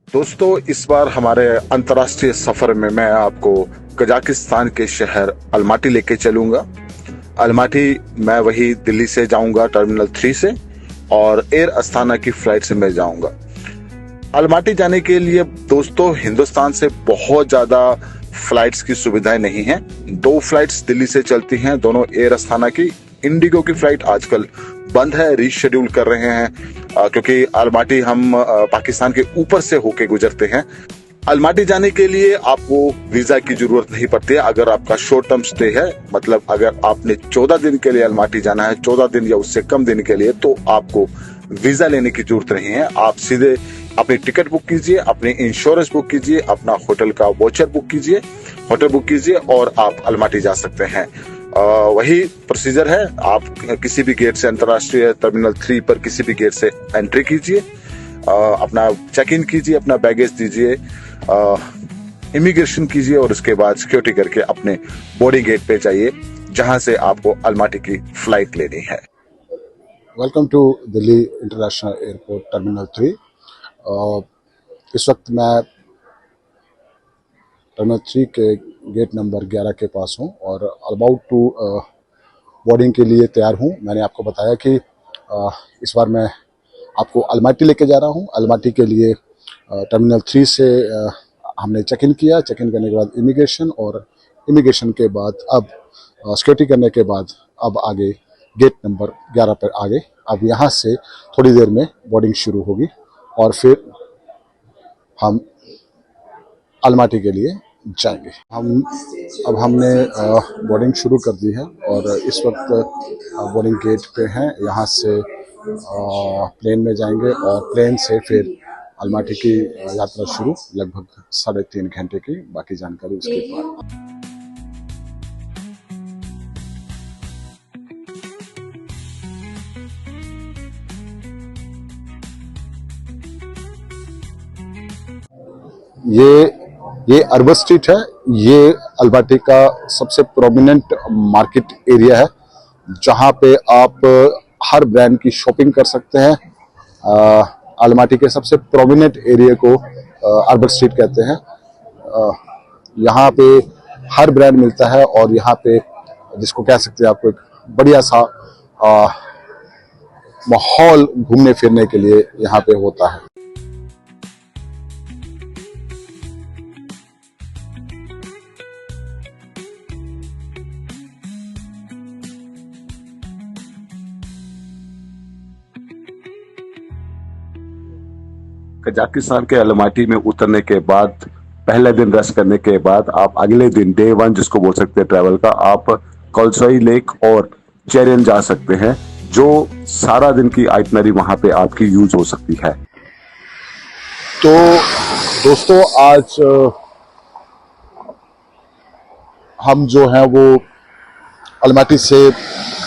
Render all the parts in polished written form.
दोस्तों, इस बार हमारे अंतर्राष्ट्रीय सफर में मैं आपको कजाकिस्तान के शहर अलमाटी लेके चलूंगा। अलमाटी मैं वही दिल्ली से जाऊंगा टर्मिनल 3 से, और एयर अस्थाना की फ्लाइट से मैं जाऊंगा। अलमाटी जाने के लिए दोस्तों हिंदुस्तान से बहुत ज्यादा फ्लाइट्स की सुविधाएं नहीं है। 2 फ्लाइट्स दिल्ली से चलती हैं, दोनों एयर अस्थाना की। इंडिगो की फ्लाइट आजकल बंद है, रीशेड्यूल कर रहे हैं क्योंकि अलमाटी हम पाकिस्तान के ऊपर से होके गुजरते हैं। अलमाटी जाने के लिए आपको वीजा की जरूरत नहीं पड़ती है अगर आपका शॉर्ट टर्म स्टे है। मतलब अगर आपने 14 दिन के लिए अलमाटी जाना है, 14 दिन या उससे कम दिन के लिए, तो आपको वीजा लेने की जरूरत नहीं है। आप सीधे अपनी टिकट बुक कीजिए, अपनी इंश्योरेंस बुक कीजिए, अपना होटल का वोचर बुक कीजिए, होटल बुक कीजिए और आप अलमाटी जा सकते हैं। वही प्रोसीजर है। आप किसी भी गेट से, अंतर्राष्ट्रीय टर्मिनल 3 पर किसी भी गेट से एंट्री कीजिए, अपना चेक इन कीजिए, अपना बैगेज दीजिए, इमिग्रेशन कीजिए और उसके बाद सिक्योरिटी करके अपने बोर्डिंग गेट पे जाइए जहां से आपको अलमाटी की फ्लाइट लेनी है। Welcome to Delhi international airport terminal 3। इस वक्त मैं टर्मिनल 3 के गेट नंबर 11 के पास हूं और अबाउट टू बोर्डिंग के लिए तैयार हूं। मैंने आपको बताया कि इस बार मैं आपको अलमाटी लेके जा रहा हूं। अलमाटी के लिए टर्मिनल 3 से हमने चेक इन किया। चेक इन करने के बाद इमिग्रेशन, और इमिग्रेशन के बाद अब सिक्योरिटी करने के बाद अब आगे गेट नंबर 11 पर आगे। अब यहाँ से थोड़ी देर में बोर्डिंग शुरू होगी और फिर हम अलमाटी के लिए जाएंगे। हमने बोर्डिंग शुरू कर दी है और इस वक्त बोर्डिंग गेट पे हैं। यहाँ से प्लेन में जाएंगे और प्लेन से फिर अलमाटी की यात्रा शुरू, लगभग 3.5 घंटे की। बाकी जानकारी उसके बाद। ये अर्बन स्ट्रीट है। ये अलमाटी का सबसे प्रोमिनेंट मार्केट एरिया है जहां पे आप हर ब्रांड की शॉपिंग कर सकते हैं। अलमाटी के सबसे प्रोमिनेंट एरिया को अर्बन स्ट्रीट कहते हैं। यहाँ पे हर ब्रांड मिलता है और यहाँ पे जिसको कह सकते हैं आपको एक बढ़िया सा माहौल घूमने फिरने के लिए यहाँ पे होता है। कजाकिस्तान के अलमाटी में उतरने के बाद, पहले दिन रेस्ट करने के बाद, आप अगले दिन डे 1 जिसको बोल सकते हैं ट्रैवल का, आप कॉल्सोई लेक और चेरियन जा सकते हैं, जो सारा दिन की आइटनरी वहां पे आपकी यूज हो सकती है। तो दोस्तों, आज हम जो हैं वो अलमाटी से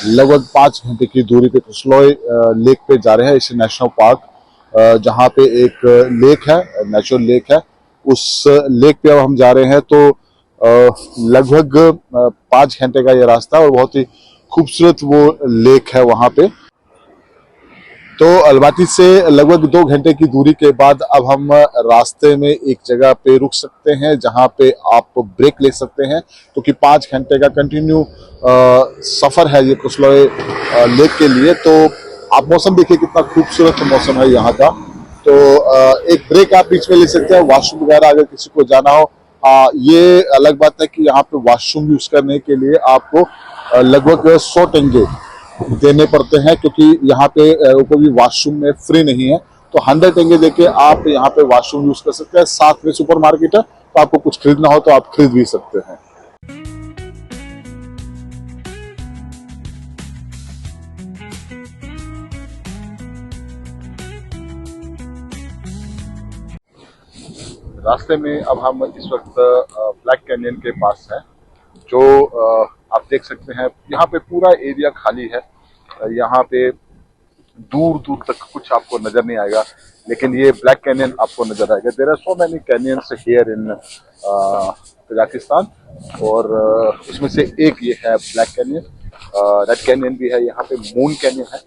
लगभग 5 घंटे की दूरी पे कॉल्सोई लेक पे जा रहे हैं। इसे नेशनल पार्क, जहाँ पे एक लेक है, नेचुरल लेक है, उस लेक पे अब हम जा रहे हैं। तो लगभग 5 घंटे का ये रास्ता और बहुत ही खूबसूरत वो लेक है वहाँ पे। तो अलमाटी से लगभग 2 घंटे की दूरी के बाद अब हम रास्ते में एक जगह पे रुक सकते हैं जहाँ पे आप ब्रेक ले सकते हैं, क्योंकि 5 घंटे का कंटिन्यू सफर है ये कॉल्सोई लेक के लिए। तो आप मौसम देखिए, कितना खूबसूरत मौसम है यहाँ का। तो एक ब्रेक आप बीच में ले सकते हैं, वॉशरूम वगैरह अगर किसी को जाना हो। ये अलग बात है कि यहाँ पे वॉशरूम यूज करने के लिए आपको लगभग 100 टेंगे देने पड़ते हैं, क्योंकि यहाँ पे कोई भी वॉशरूम में फ्री नहीं है। तो 100 टेंगे देके आप यहाँ पे वॉशरूम यूज कर सकते हैं। साथ में सुपर मार्केट है, तो आपको कुछ खरीदना हो तो आप खरीद भी सकते हैं। रास्ते में अब हम इस वक्त ब्लैक कैनियन के पास हैं, जो आप देख सकते हैं यहाँ पे पूरा एरिया खाली है। यहाँ पे दूर दूर तक कुछ आपको नजर नहीं आएगा, लेकिन ये ब्लैक कैनियन आपको नजर आएगा। There are so many canyons here in Kazakhstan, और उसमें से एक ये है ब्लैक कैनियन। रेड कैनियन भी है, यहाँ पे मून कैनियन है,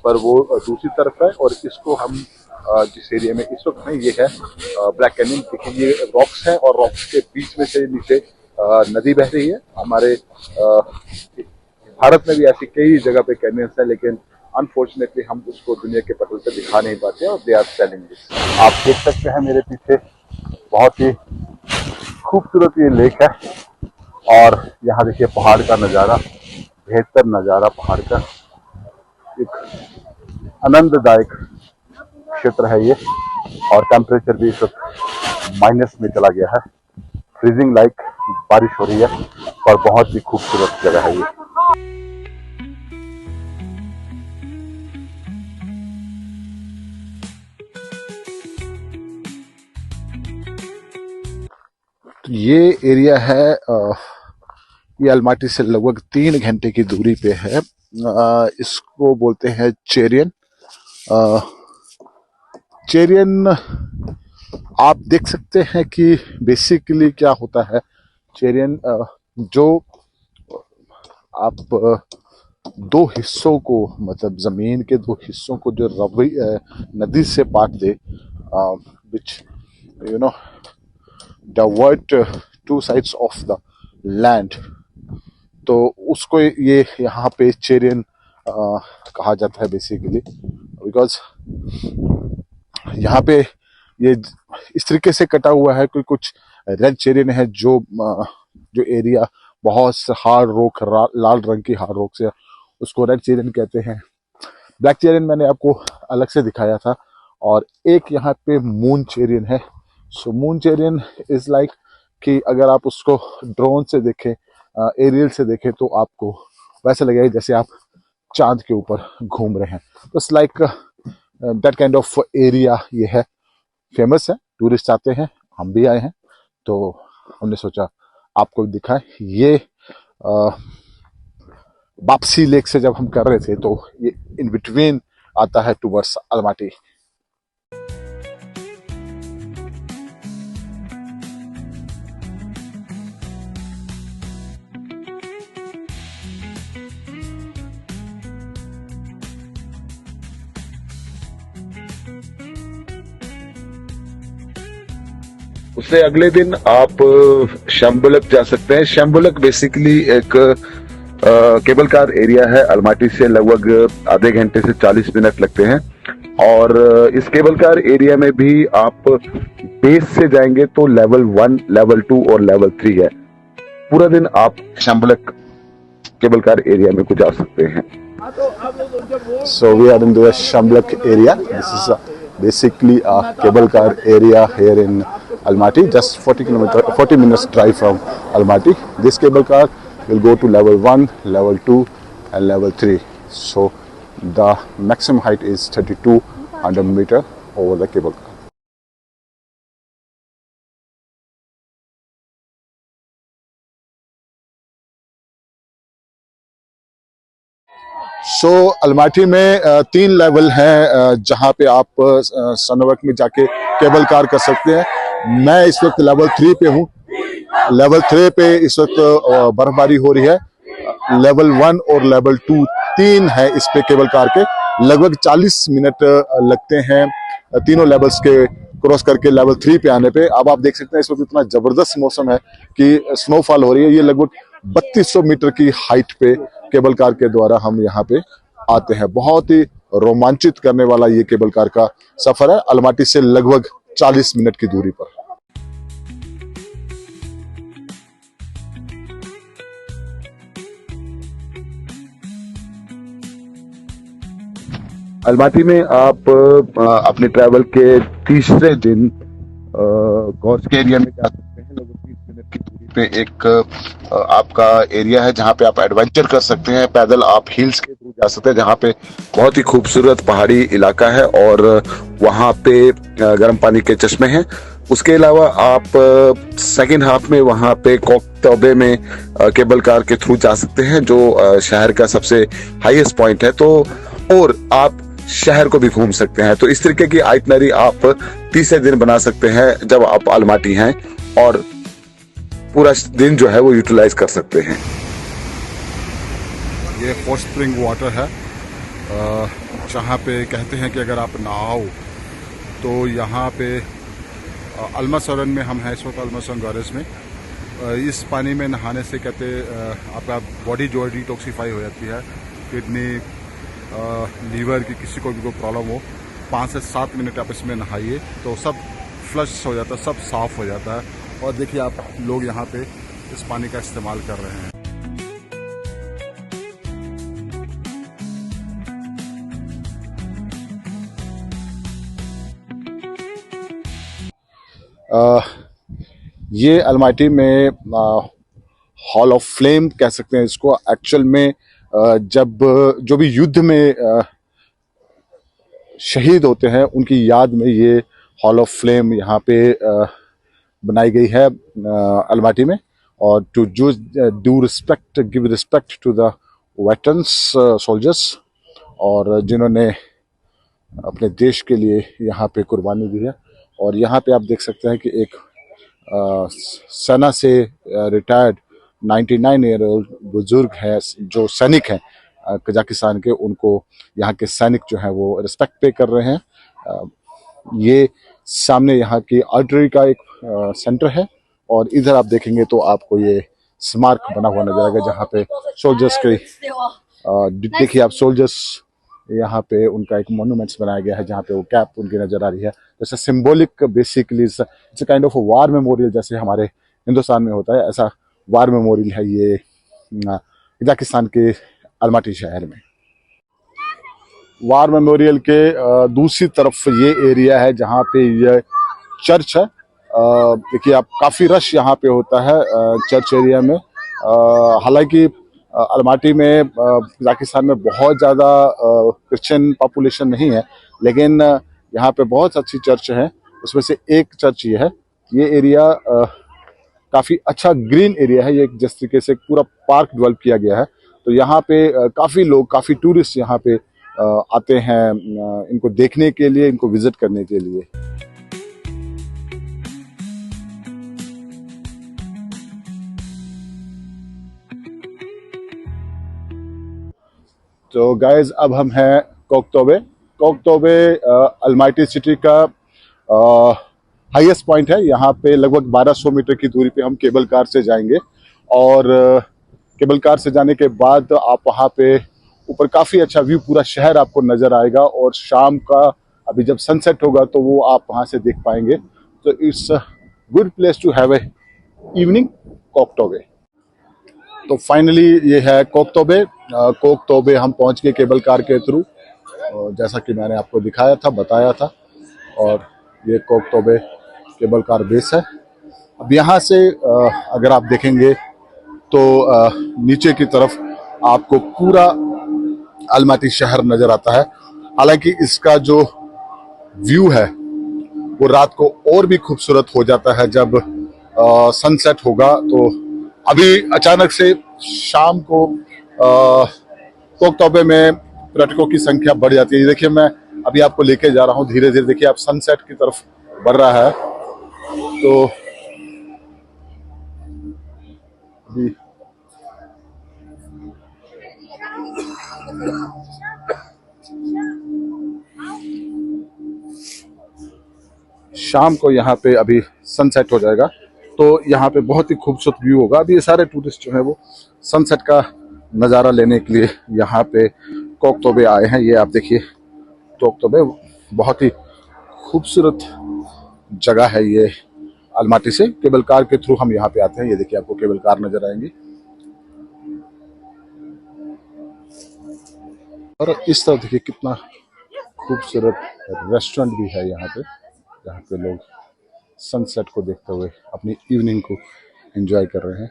पर वो दूसरी तरफ है, और इसको हम जिस एरिया में इस वक्त है ये है ब्लैक कैनियन। देखिए ये रॉक्स हैं और रॉक्स के बीच में से नीचे नदी बह रही है। हमारे भारत में भी ऐसी कई जगह पे कैनियंस है, लेकिन अनफॉर्चुनेटली हम उसको दुनिया के पटल पे दिखा नहीं पाते और दे आर सेलिंग दिस। आप देख सकते हैं मेरे पीछे बहुत ही खूबसूरत ये लेक है और यहाँ देखिए पहाड़ का नज़ारा, बेहतर नज़ारा पहाड़ का, एक आनंददायक क्षेत्र है ये। और टेम्परेचर भी इस वक्त माइनस में चला गया है, फ्रीजिंग लाइक बारिश हो रही है और बहुत ही खूबसूरत जगह है ये। तो ये एरिया है ये अलमाटी से लगभग 3 घंटे की दूरी पे है। इसको बोलते हैं चेरियन। चेरियन आप देख सकते हैं कि बेसिकली क्या होता है। चेरियन जो आप दो हिस्सों को, मतलब जमीन के दो हिस्सों को जो रवि नदी से बांट दे, which you know divert two sides of the land, तो उसको ये यहाँ पे चेरियन कहा जाता है बेसिकली, बिकॉज यहाँ पे ये इस तरीके से कटा हुआ है कि कुछ रेड चेरियन है जो एरिया बहुत हार्ड रॉक, लाल रंग की हार्ड रॉक से, उसको रेड चेरियन कहते हैं। ब्लैक चेरियन मैंने आपको अलग से दिखाया था। और एक यहाँ पे मून चेरियन है। सो मून चेरियन इज लाइक कि अगर आप उसको ड्रोन से देखें, एरियल से देखें, तो आपको वैसा लगेगा जैसे आप चांद के ऊपर घूम रहे हैं। तो it's like that kind of area ये है, फेमस है, टूरिस्ट आते हैं, हम भी आए हैं, तो हमने सोचा आपको दिखाएं। ये वापसी लेक से जब हम कर रहे थे तो ये इन बिटवीन आता है टूवर्ड्स अलमाटी। उससे अगले दिन आप शंबुलक जा सकते हैं। शंबुलक बेसिकली एक केबल कार एरिया है। अलमाटी से लगभग आधे घंटे से 40 मिनट लगते हैं। और इस केबल कार एरिया में भी आप बेस से जाएंगे तो लेवल 1, लेवल 2 और लेवल 3 है। पूरा दिन आप शंबुलक केबल कार एरिया में गुजार सकते हैं। So we are in the Shambulak area. This is basically a cable car area here in Almaty, just 40 minutes drive from Almaty. This cable car will go to level 1, level 2 and level 3. So the maximum height is 3200 meter over the cable car. So Almaty में 3 level हैं जहां पे आप सनवर्क में जाके cable car कर सकते हैं। मैं इस वक्त लेवल 3 पे हूँ। लेवल 3 पे इस वक्त बर्फबारी हो रही है। लेवल 1 और लेवल 2 3 है इस पे केबल कार के। लगभग 40 मिनट लगते हैं तीनों लेवल्स के क्रॉस करके लेवल 3 पे आने पे। अब आप देख सकते हैं इस वक्त इतना जबरदस्त मौसम है कि स्नोफॉल हो रही है। ये लगभग 3200 मीटर की हाइट पे केबल कार के द्वारा हम यहाँ पे आते हैं। बहुत ही रोमांचित करने वाला ये केबल कार का सफर है, अलमाटी से लगभग 40 मिनट की दूरी पर। अलमाटी में आप अपने ट्रैवल के तीसरे दिन गौस के एरिया में जा सकते हैं। लगभग 30 मिनट की दूरी पे एक आपका एरिया है जहाँ पे आप एडवेंचर कर सकते हैं। पैदल आप हिल्स के थ्रू जा सकते हैं, जहाँ पे बहुत ही खूबसूरत पहाड़ी इलाका है और वहाँ पे गर्म पानी के चश्मे हैं। उसके अलावा आप सेकेंड हाफ में वहाँ पे कोक तौबे में केबल कार के थ्रू जा सकते हैं, जो शहर का सबसे हाईएस्ट पॉइंट है। तो और आप शहर को भी घूम सकते हैं। तो इस तरीके की आइटनरी आप तीसरे दिन बना सकते हैं जब आप अलमाटी हैं, और पूरा दिन जो है वो यूटिलाइज कर सकते हैं। ये हॉट स्प्रिंग वाटर है जहाँ पे कहते हैं कि अगर आप नहाओ तो यहाँ पे अल्मासरन में हम हैं इस वक्त, अल्मासरन गॉरेज में। इस पानी में नहाने से कहते आपका बॉडी जो है डिटॉक्सीफाई हो जाती है। किडनी लीवर की किसी को भी कोई प्रॉब्लम हो, 5 से 7 मिनट आप इसमें नहाइए तो सब फ्लश हो जाता है, सब साफ़ हो जाता है। और देखिए आप लोग यहाँ पे इस पानी का इस्तेमाल कर रहे हैं। ये अलमाटी में हॉल ऑफ फ्लेम कह सकते हैं इसको। एक्चुअल में जब जो भी युद्ध में शहीद होते हैं उनकी याद में ये हॉल ऑफ फ्लेम यहाँ पे बनाई गई है अलमाटी में। और to do respect, give respect to the veterans soldiers, और जिन्होंने अपने देश के लिए यहाँ पे कुर्बानी दी है। और यहाँ पे आप देख सकते हैं कि एक सेना से रिटायर्ड 99 ईयर ओल्ड बुजुर्ग है जो सैनिक हैं कजाकिस्तान के, उनको यहाँ के सैनिक जो हैं वो रिस्पेक्ट पे कर रहे हैं। ये सामने यहाँ की आर्टरी का एक सेंटर है, और इधर आप देखेंगे तो आपको ये स्मारक बना हुआ नजर आएगा जहाँ पे सोल्जर्स के देखिए आप सोल्जर्स यहाँ पे उनका एक मोन्यूमेंट्स बनाया गया है जहाँ पे वो कैप उनकी नजर आ रही है। जैसे symbolic basically it's a kind of war memorial, जैसे हमारे हिंदुस्तान में होता है ऐसा वार मेमोरियल है ये कजाकिस्तान के अलमाटी शहर में। वार मेमोरियल के दूसरी तरफ ये एरिया है जहाँ पे ये चर्च है। देखिए आप काफ़ी रश यहाँ पे होता है चर्च एरिया में। हालांकि अलमाटी में कजाकिस्तान में बहुत ज़्यादा क्रिश्चियन पॉपुलेशन नहीं है, लेकिन यहाँ पे बहुत अच्छी चर्च हैं। उसमें से एक चर्च ये है। ये एरिया काफ़ी अच्छा ग्रीन एरिया है। ये जिस तरीके से पूरा पार्क डेवलप किया गया है, तो यहाँ पे काफ़ी लोग, काफ़ी टूरिस्ट यहाँ पे आते हैं इनको देखने के लिए, इनको विजिट करने के लिए। तो गाइज अब हम हैं कोकतोबे। कोकतोबे अलमाटी सिटी का हाईएस्ट पॉइंट है। यहाँ पे लगभग 1200 मीटर की दूरी पे हम केबल कार से जाएंगे, और केबल कार से जाने के बाद आप वहाँ पे ऊपर काफ़ी अच्छा व्यू, पूरा शहर आपको नज़र आएगा। और शाम का अभी जब सनसेट होगा तो वो आप वहाँ से देख पाएंगे। तो it's a good place to have a evening Kok Tobe. तो फाइनली ये है कोकतोबे। कोकतोबे हम पहुँच गए केबल कार के थ्रू, जैसा कि मैंने आपको दिखाया था, बताया था। और ये कोकतोबे केबल कार बेस है। अब यहाँ से अगर आप देखेंगे तो नीचे की तरफ आपको पूरा अलमाटी शहर नजर आता है। हालांकि इसका जो व्यू है वो रात को और भी खूबसूरत हो जाता है जब सनसेट होगा। तो अभी अचानक से शाम को कोकतोबे में पर्यटकों की संख्या बढ़ जाती है। देखिए मैं अभी आपको लेके जा रहा हूँ धीरे धीरे। देखिए आप सनसेट की तरफ बढ़ रहा है। तो अभी शाम को यहाँ पे अभी सनसेट हो जाएगा, तो यहाँ पे बहुत ही खूबसूरत व्यू होगा। अभी ये सारे टूरिस्ट जो है वो सनसेट का नज़ारा लेने के लिए यहाँ पे कोकतोबे आए हैं। ये आप देखिए कोकतोबे बहुत ही खूबसूरत जगह है। ये अलमाटी से केबल कार के थ्रू हम यहाँ पे आते हैं। ये देखिए आपको केबल कार नजर आएंगी। और इस तरह देखिए कितना खूबसूरत रेस्टोरेंट भी है यहाँ पे, जहाँ पे लोग सनसेट को देखते हुए अपनी इवनिंग को एंजॉय कर रहे हैं।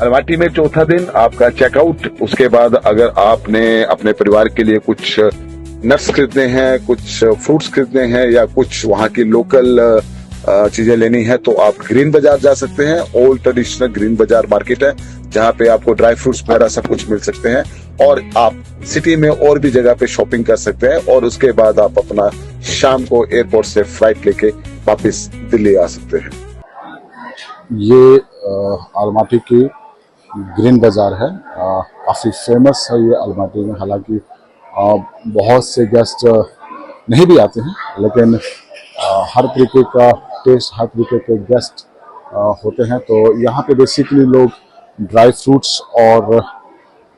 अलमाटी में चौथा दिन आपका चेकआउट। उसके बाद अगर आपने अपने परिवार के लिए कुछ नट्स खरीदने हैं, कुछ फ्रूट्स खरीदने हैं, या कुछ वहाँ की लोकल चीजें लेनी है, तो आप ग्रीन बाजार जा सकते हैं। ओल्ड ट्रेडिशनल ग्रीन बाजार मार्केट है जहाँ पे आपको ड्राई फ्रूट्स वगैरह सब कुछ मिल सकते हैं। और आप सिटी में और भी जगह पे शॉपिंग कर सकते हैं। और उसके बाद आप अपना शाम को एयरपोर्ट से फ्लाइट लेके वापस दिल्ली आ सकते हैं। ये अलमाटी की ग्रीन बाज़ार है। काफ़ी फेमस है ये अलमाटी में। हालांकि बहुत से गेस्ट नहीं भी आते हैं, लेकिन हर तरीके का टेस्ट, हर तरीके के गेस्ट होते हैं। तो यहाँ पे बेसिकली लोग ड्राई फ्रूट्स और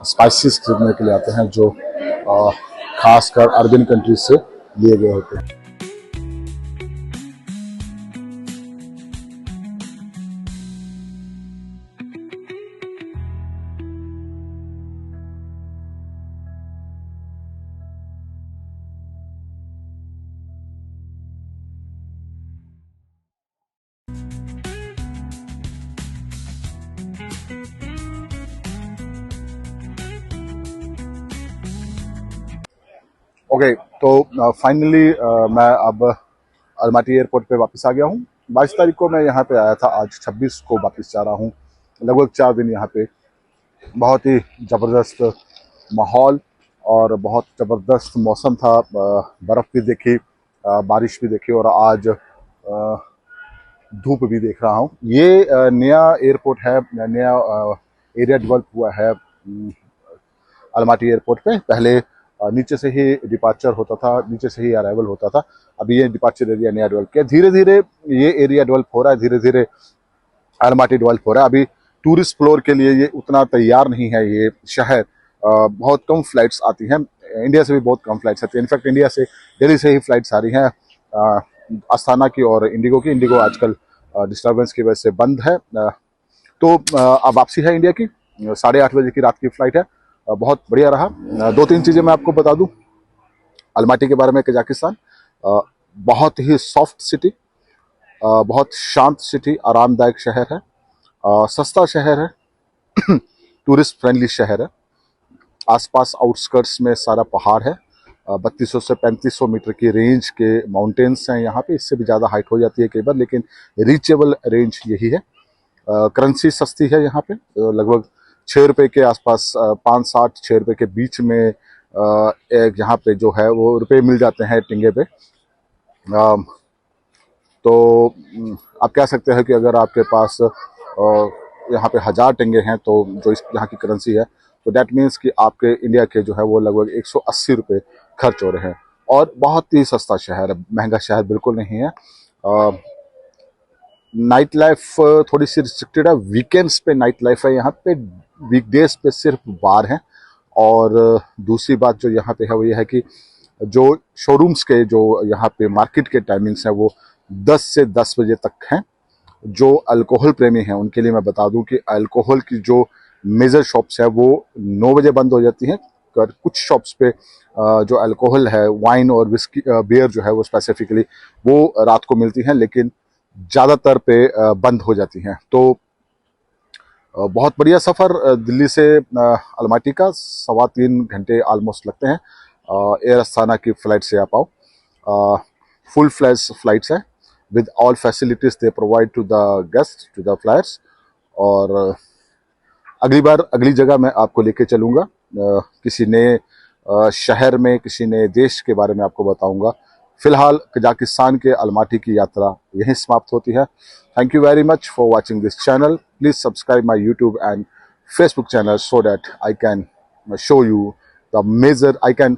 स्पाइसेस खरीदने के लिए आते हैं, जो खासकर अरबियन कंट्रीज से लिए गए होते हैं। ओके, तो फाइनली मैं अब अलमाटी एयरपोर्ट पे वापस आ गया हूँ। 22 तारीख को मैं यहाँ पे आया था, आज 26 को वापस जा रहा हूँ। लगभग 4 दिन यहाँ पे बहुत ही ज़बरदस्त माहौल और बहुत ज़बरदस्त मौसम था। बर्फ़ भी देखी, बारिश भी देखी, और आज धूप भी देख रहा हूँ। ये नया एयरपोर्ट है, नया एरिया डेवलप हुआ है अलमाटी एयरपोर्ट पे। पहले नीचे से ही डिपार्चर होता था, नीचे से ही अराइवल होता था। अभी ये डिपार्चर एरिया नया डेवलप किया। धीरे धीरे ये एरिया डेवलप हो रहा है, धीरे धीरे अलमाटी डेवलप हो रहा है। अभी टूरिस्ट फ्लोर के लिए ये उतना तैयार नहीं है ये शहर। बहुत कम फ्लाइट्स आती हैं, इंडिया से भी बहुत कम फ्लाइट्स आती हैं। इनफैक्ट इंडिया से, दिल्ली से ही फ्लाइट्स आ रही हैं, अस्थाना की और इंडिगो की। इंडिगो आजकल डिस्टर्बेंस की वजह से बंद है। तो अब वापसी है इंडिया की, 8:30 बजे की रात की फ्लाइट है। बहुत बढ़िया रहा। 2-3 चीज़ें मैं आपको बता दूं अलमाटी के बारे में। कजाकिस्तान बहुत ही सॉफ्ट सिटी, बहुत शांत सिटी, आरामदायक शहर है, सस्ता शहर है, टूरिस्ट फ्रेंडली शहर है। आसपास आउटस्कर्ट्स में सारा पहाड़ है। 3200 से 3500 मीटर की रेंज के माउंटेन्स हैं यहाँ पे। इससे भी ज़्यादा हाइट हो जाती है कई बार, लेकिन रीचेबल रेंज यही है। करेंसी सस्ती है यहाँ पे, लगभग 6 रुपये के आसपास, 5-7-6 रुपये के बीच में एक यहाँ पे जो है वो रुपये मिल जाते हैं टिंगे पे। तो आप कह सकते हैं कि अगर आपके पास यहाँ पे 1000 टिंगे हैं, तो जो इस यहाँ की करेंसी है, तो डैट मीन्स कि आपके इंडिया के जो है वो लगभग 180 रुपये खर्च हो रहे हैं। और बहुत ही सस्ता शहर है, महंगा शहर बिल्कुल नहीं है। नाइट लाइफ थोड़ी सी रिस्ट्रिक्टेड है। वीकेंड्स पे नाइट लाइफ है यहाँ पे, वीकडेज पे सिर्फ बार हैं। और दूसरी बात जो यहाँ पे है वो ये है कि जो शोरूम्स के जो यहाँ पे मार्केट के टाइमिंग्स हैं वो 10 से 10 बजे तक हैं। जो अल्कोहल प्रेमी हैं उनके लिए मैं बता दूं कि अल्कोहल की जो मेजर शॉप्स है वो 9 बजे बंद हो जाती हैं। कर कुछ शॉप्स पे जो अल्कोहल है, वाइन और विस्की, बियर जो है वो स्पेसिफिकली वो रात को मिलती हैं, लेकिन ज़्यादातर पे बंद हो जाती हैं। तो बहुत बढ़िया सफ़र दिल्ली से अलमाटी का 3.25 घंटे ऑलमोस्ट लगते हैं। एयर अस्थाना की फ़्लाइट से आप आओ। फुल फ्लैश फ्लाइट्स है with all facilities they provide to the guests, to the flyers। और अगली बार अगली जगह मैं आपको लेके चलूँगा, किसी नए शहर में, किसी नए देश के बारे में आपको बताऊँगा। फिलहाल कजाकिस्तान के अलमाटी की यात्रा यहीं समाप्त होती है। Thank you very much for watching this channel. Please subscribe my YouTube and Facebook channel so that I can show you the major, I can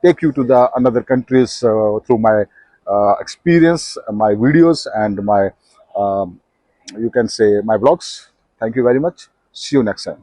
take you to the another countries through my experience, my videos and my you can say my vlogs. Thank you very much. See you next time.